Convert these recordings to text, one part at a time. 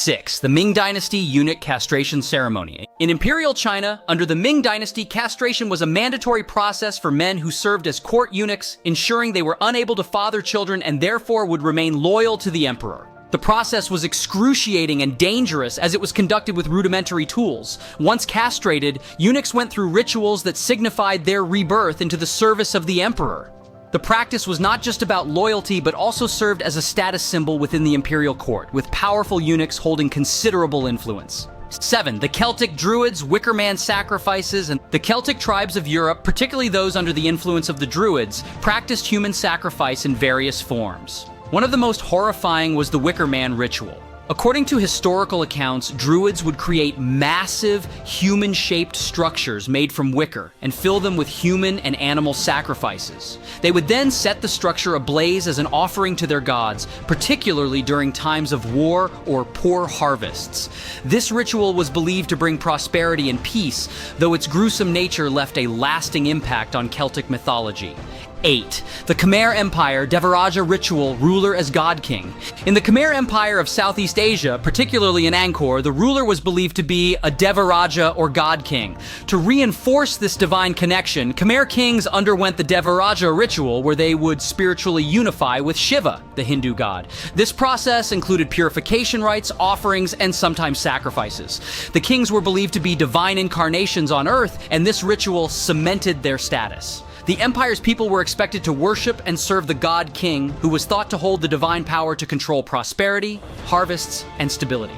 6. The Ming Dynasty Eunuch Castration Ceremony. In Imperial China, under the Ming Dynasty, castration was a mandatory process for men who served as court eunuchs, ensuring they were unable to father children and therefore would remain loyal to the emperor. The process was excruciating and dangerous as it was conducted with rudimentary tools. Once castrated, eunuchs went through rituals that signified their rebirth into the service of the emperor. The practice was not just about loyalty, but also served as a status symbol within the imperial court, with powerful eunuchs holding considerable influence. 7. The Celtic Druids, Wicker Man sacrifices, and the Celtic tribes of Europe, particularly those under the influence of the Druids, practiced human sacrifice in various forms. One of the most horrifying was the Wicker Man ritual. According to historical accounts, Druids would create massive, human-shaped structures made from wicker and fill them with human and animal sacrifices. They would then set the structure ablaze as an offering to their gods, particularly during times of war or poor harvests. This ritual was believed to bring prosperity and peace, though its gruesome nature left a lasting impact on Celtic mythology. 8. The Khmer Empire Devaraja ritual, ruler as god king. In the Khmer Empire of Southeast Asia, particularly in Angkor, the ruler was believed to be a Devaraja or god king. To reinforce this divine connection, Khmer kings underwent the Devaraja ritual, where they would spiritually unify with Shiva, the Hindu god. This process included purification rites, offerings, and sometimes sacrifices. The kings were believed to be divine incarnations on earth, and this ritual cemented their status. The empire's people were expected to worship and serve the god king, who was thought to hold the divine power to control prosperity, harvests, and stability.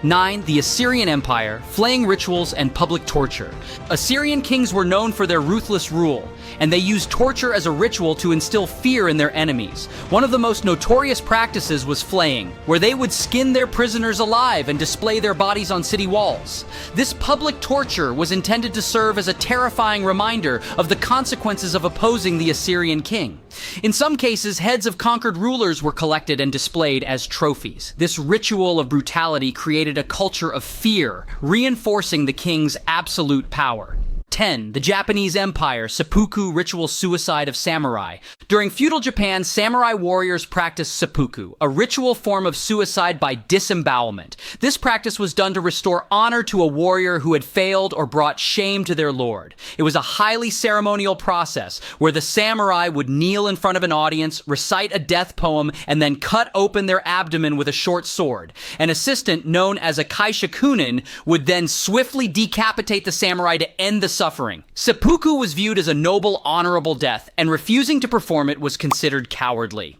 9. The Assyrian Empire, flaying rituals and public torture. Assyrian kings were known for their ruthless rule, and they used torture as a ritual to instill fear in their enemies. One of the most notorious practices was flaying, where they would skin their prisoners alive and display their bodies on city walls. This public torture was intended to serve as a terrifying reminder of the consequences of opposing the Assyrian king. In some cases, heads of conquered rulers were collected and displayed as trophies. This ritual of brutality created a culture of fear, reinforcing the king's absolute power. 10. The Japanese Empire, seppuku ritual suicide of samurai. During feudal Japan, samurai warriors practiced seppuku, a ritual form of suicide by disembowelment. This practice was done to restore honor to a warrior who had failed or brought shame to their lord. It was a highly ceremonial process where the samurai would kneel in front of an audience, recite a death poem, and then cut open their abdomen with a short sword. An assistant, known as a kaishakunin, would then swiftly decapitate the samurai to end the suffering. Seppuku was viewed as a noble, honorable death, and refusing to perform it was considered cowardly.